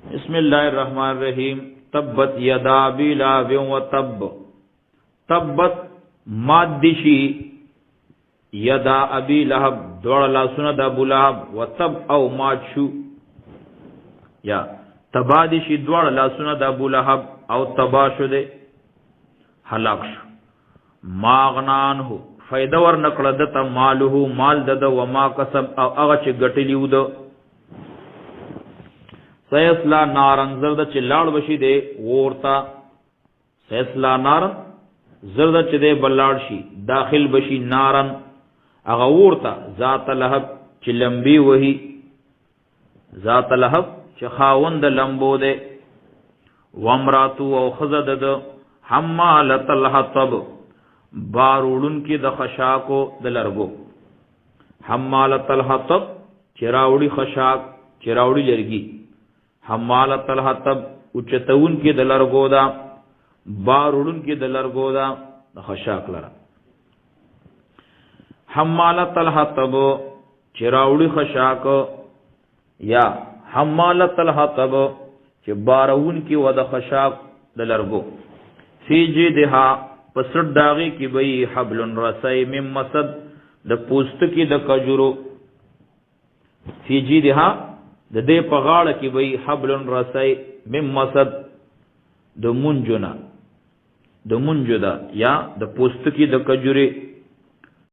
بسم الله الرحمن الرحیم. تبت یدا ابی لہب و تب. تبت مادشی یدا ابی لہب دوڑ لاسونه د ابو لہب و تب او مات شو یا تبادشی دوڑ لاسونه د ابو لہب او تبا شو دے هلاک شو. ماغنان هو فائدہ ور نکړه دته مالو مال دد و ما کسب او هغه چې ګټلی و د سیسلا نارن زرد چې لاړ بشي دے ورتا سیسلا نارن زرد چې دے بلاړ شي داخل بشي نارن هغه ورتا ذات لهب چې لمبي وهي ذات لهب چې خاوند لمبو دے وامراتو او خزد د حمالت الحطب باروڑن کی د خشاکو د لرګو حمالت الحطب چراوڑی خشاک چراوڑی لرګي حمالت الحطب اوچتون کی د لرګو دا باروڑن کی د لرګو دا د خشاک لرا حمالت الحطب چراوڑی خشاک یا حمالت الحطب چې بارون کی و د خشاک د لرګو فی جیدها پسړ داغي کی بئی حبل رسای مم مسد د پوست کی د کجورو فی جیدها د دې په غاړه کی بئی حبل رسای مم مسد د منجنا د منجدا یا د پوست کی د کجوري